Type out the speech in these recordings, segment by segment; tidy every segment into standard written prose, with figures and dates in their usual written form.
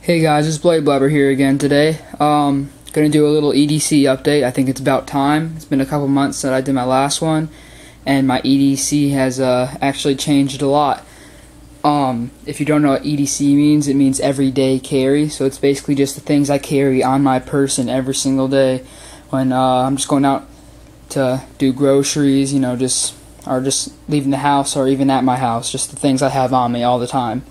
Hey guys, it's bladeblabber here again today. Gonna do a little EDC update. I think it's about time. It's been a couple months since I did my last one, and my EDC has actually changed a lot. If you don't know what EDC means, it means everyday carry. So it's basically just the things I carry on my person every single day when I'm just going out to do groceries, you know, just leaving the house or even at my house. Just the things I have on me all the time.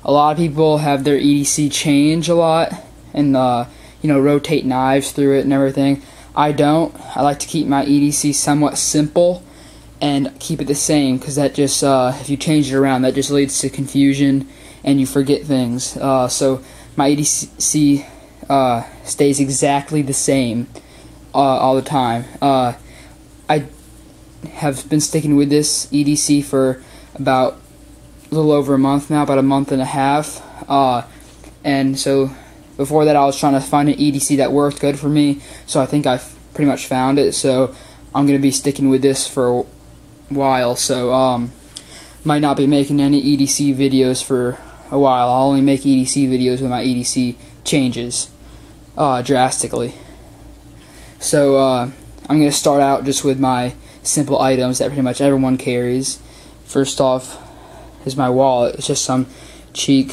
A lot of people have their EDC change a lot and rotate knives through it and everything. I don't. I like to keep my EDC somewhat simple and keep it the same, because that just if you change it around, that just leads to confusion and you forget things. So my EDC stays exactly the same all the time. I have been sticking with this EDC for about a little over a month now, about a month and a half, and so before that I was trying to find an EDC that worked good for me, so I think I've pretty much found it, so I'm going to be sticking with this for a while. So might not be making any EDC videos for a while. I'll only make EDC videos when my EDC changes drastically. So I'm going to start out just with my simple items that pretty much everyone carries. First off is my wallet. It's just some cheap,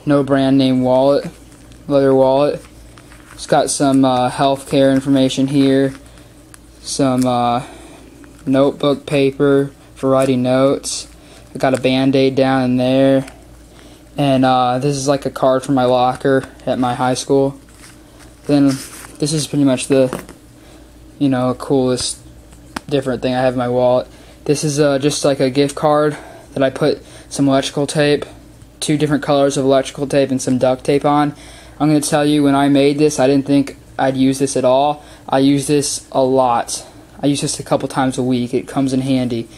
no brand name wallet, leather wallet. It's got some healthcare information here, some notebook paper for writing notes. I got a band-aid down in there, and this is like a card from my locker at my high school. Then this is pretty much the coolest different thing I have in my wallet. This is just like a gift card that I put some electrical tape, 2 different colors of electrical tape, and some duct tape on. I'm going to tell you, when I made this, I didn't think I'd use this at all. I use this a lot. I use this a couple times a week. It comes in handy,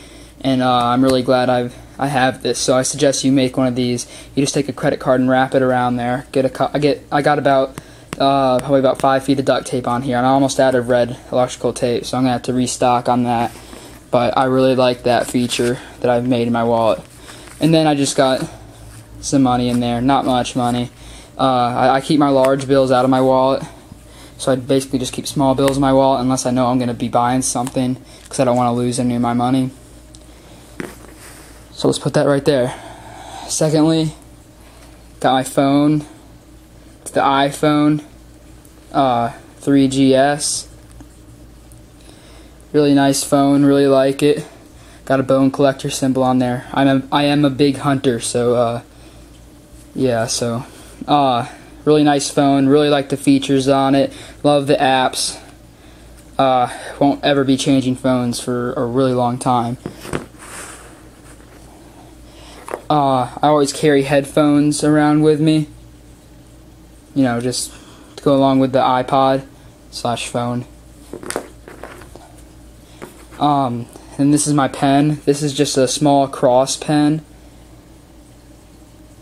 and I'm really glad I have this. So I suggest you make one of these. You just take a credit card and wrap it around there. I got about probably about 5 feet of duct tape on here. I'm almost out of red electrical tape, so I'm gonna have to restock on that. But I really like that feature that I've made in my wallet. And then I just got some money in there, not much money. I keep my large bills out of my wallet, so I basically just keep small bills in my wallet unless I know I'm gonna be buying something, because I don't want to lose any of my money. So let's put that right there. Secondly, got my phone. It's the iPhone 3GS. Really nice phone, really like it. Got a bone collector symbol on there. I am a big hunter, so yeah, so really nice phone, really like the features on it, love the apps. Won't ever be changing phones for a really long time. I always carry headphones around with me, just to go along with the iPod / phone. And this is my pen. This is just a small cross pen.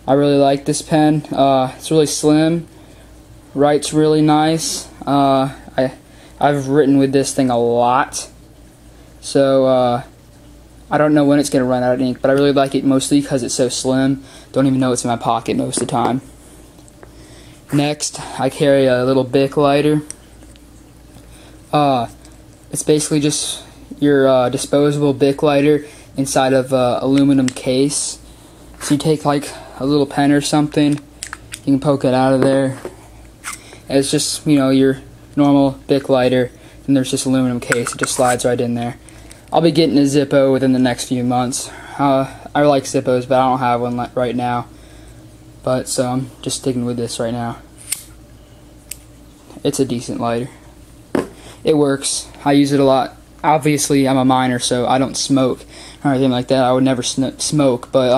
I really like this pen. It's really slim, writes really nice. I've written with this thing a lot, so I don't know when it's going to run out of ink, but I really like it mostly because it's so slim. Don't even know it's in my pocket most of the time. Next, I carry a little Bic lighter. It's basically just your disposable Bic lighter inside of a aluminum case. So you take like a little pen or something, you can poke it out of there. And it's just, your normal Bic lighter, and there's this aluminum case. It just slides right in there. I'll be getting a Zippo within the next few months. I like Zippos, but I don't have one right now. But so I'm just sticking with this right now. It's a decent lighter. It works. I use it a lot. Obviously, I'm a miner, so I don't smoke or anything like that. I would never smoke, but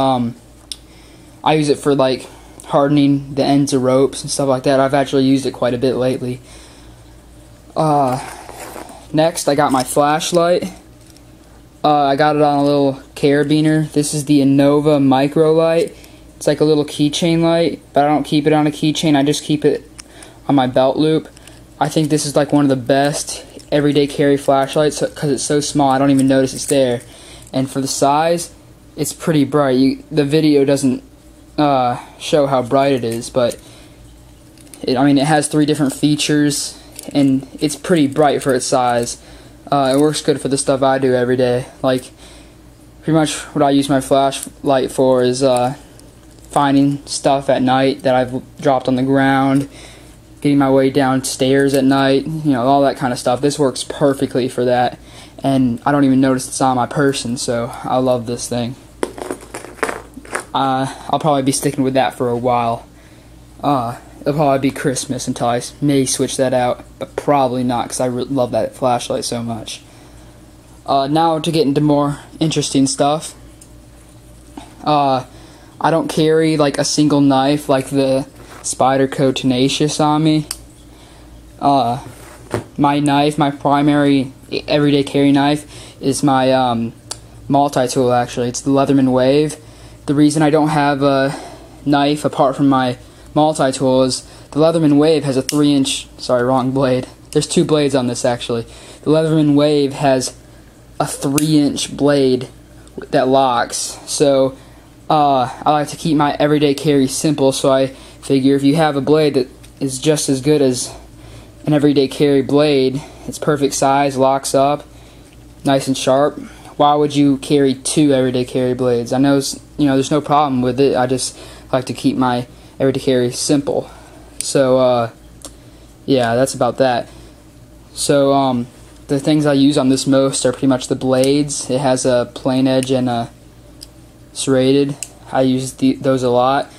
I use it for like hardening the ends of ropes and stuff like that. I've actually used it quite a bit lately. Next, I got my flashlight. I got it on a little carabiner. This is the Innova Micro Light. It's like a little keychain light, but I don't keep it on a keychain. I just keep it on my belt loop. I think this is like one of the best everyday carry flashlights because it's so small I don't even notice it's there. And for the size, it's pretty bright. The video doesn't show how bright it is, but I mean, it has 3 different features, and it's pretty bright for its size. It works good for the stuff I do every day. Like, pretty much what I use my flashlight for is finding stuff at night that I've dropped on the ground, getting my way downstairs at night, you know, all that kind of stuff. This works perfectly for that, and I don't even notice it's on my person, so I love this thing. I'll probably be sticking with that for a while. It'll probably be Christmas until I may switch that out, but probably not, because I love that flashlight so much. Now to get into more interesting stuff. I don't carry like a single knife like the Spyderco Tenacious on me. My knife, my primary everyday carry knife, is my multi-tool. Actually, it's the Leatherman Wave. The reason I don't have a knife apart from my multi-tool is the Leatherman Wave has a 3-inch, sorry, wrong blade. There's 2 blades on this actually. The Leatherman Wave has a 3-inch blade that locks. So I like to keep my everyday carry simple, so I figure if you have a blade that is just as good as an everyday carry blade, it's perfect size, locks up, nice and sharp, why would you carry 2 everyday carry blades? I know, you know, there's no problem with it. I just like to keep my everyday carry simple. So yeah, that's about that. So the things I use on this most are pretty much the blades. It has a plain edge and a serrated. I use those a lot.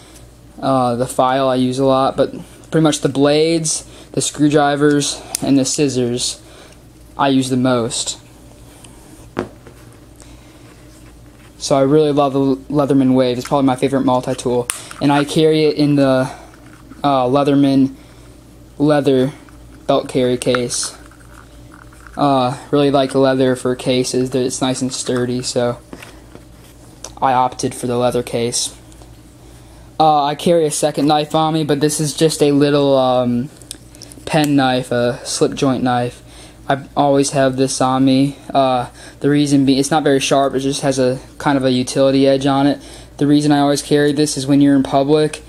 The file I use a lot, but pretty much the blades, the screwdrivers, and the scissors I use the most. So I really love the Leatherman Wave. It's probably my favorite multi-tool, and I carry it in the Leatherman leather belt carry case. Really like the leather for cases. It's nice and sturdy, so I opted for the leather case. I carry a second knife on me, but this is just a little pen knife, a slip joint knife. I always have this on me. The reason being, it's not very sharp, it just has a kind of a utility edge on it. The reason I always carry this is when you're in public,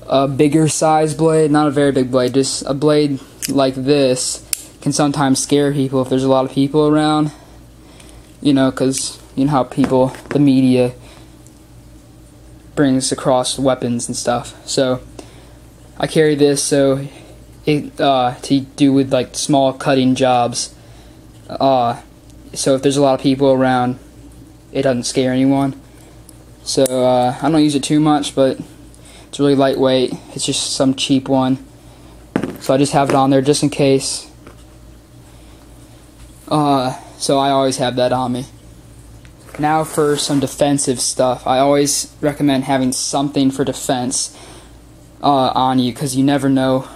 a bigger size blade, not a very big blade, just a blade like this can sometimes scare people if there's a lot of people around. You know, because you know how people, the media, brings across weapons and stuff. So I carry this so it to do with like small cutting jobs. So if there's a lot of people around, it doesn't scare anyone. So I don't use it too much, but it's really lightweight. It's just some cheap one, so I just have it on there just in case. So I always have that on me. Now for some defensive stuff. I always recommend having something for defense on you, because you never know.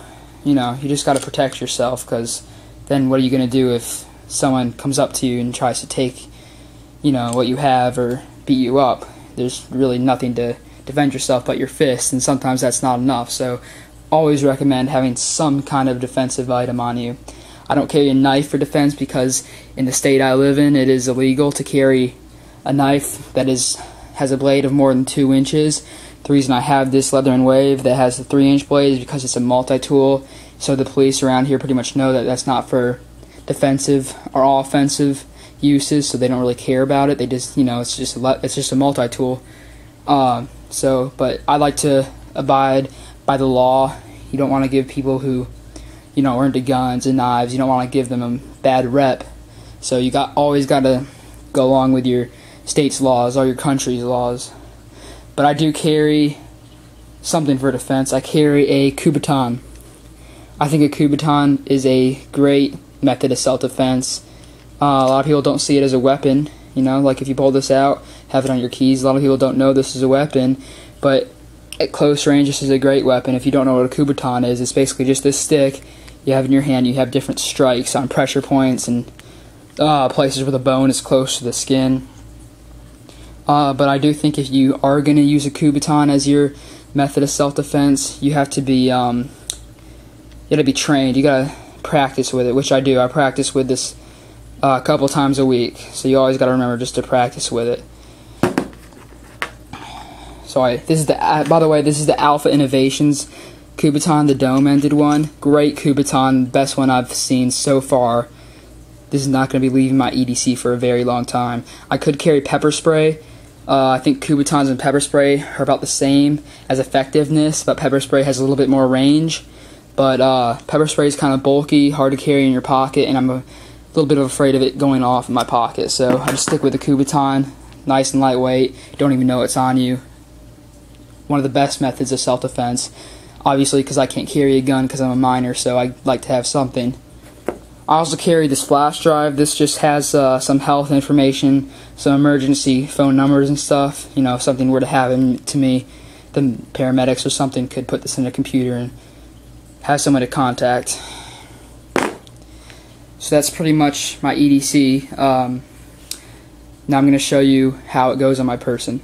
You know, you just got to protect yourself, because then what are you going to do if someone comes up to you and tries to take, you know, what you have or beat you up? There's really nothing to defend yourself but your fists, and sometimes that's not enough. So always recommend having some kind of defensive item on you. I don't carry a knife for defense because in the state I live in, it is illegal to carry a knife that has a blade of more than 2 inches. The reason I have this Leatherman Wave that has the 3-inch blade is because it's a multi-tool, so the police around here pretty much know that that's not for defensive or offensive uses, so they don't really care about it. They just, you know, it's just a multi-tool. But I like to abide by the law. You don't want to give people who, you know, are into guns and knives, you don't want to give them a bad rep. So you always got to go along with your state's laws or your country's laws. But I do carry something for defense. I carry a Kubotan. I think a Kubotan is a great method of self-defense. A lot of people don't see it as a weapon. You know, like if you pull this out, have it on your keys. A lot of people don't know this is a weapon, but at close range, this is a great weapon. If you don't know what a Kubotan is, it's basically just this stick you have in your hand. You have different strikes on pressure points and places where the bone is close to the skin. But I do think if you are going to use a Kubotan as your method of self-defense, you have to be trained. You gotta practice with it, which I do. I practice with this a couple times a week, so you always gotta remember just to practice with it. Sorry, this is the by the way, this is the Alpha Innovations Kubotan, the dome-ended one. Great Kubotan, best one I've seen so far. This is not going to be leaving my EDC for a very long time. I could carry pepper spray. I think Kubotans and pepper spray are about the same as effectiveness, but pepper spray has a little bit more range. But pepper spray is kind of bulky, hard to carry in your pocket, and I'm a little bit afraid of it going off in my pocket. So I just stick with the Kubotan, nice and lightweight. You don't even know it's on you. One of the best methods of self-defense. Obviously, because I can't carry a gun because I'm a minor, so I like to have something. I also carry this flash drive. This just has some health information, some emergency phone numbers and stuff. You know, if something were to happen to me, the paramedics or something could put this in a computer and have someone to contact. So that's pretty much my EDC. Now I'm going to show you how it goes on my person.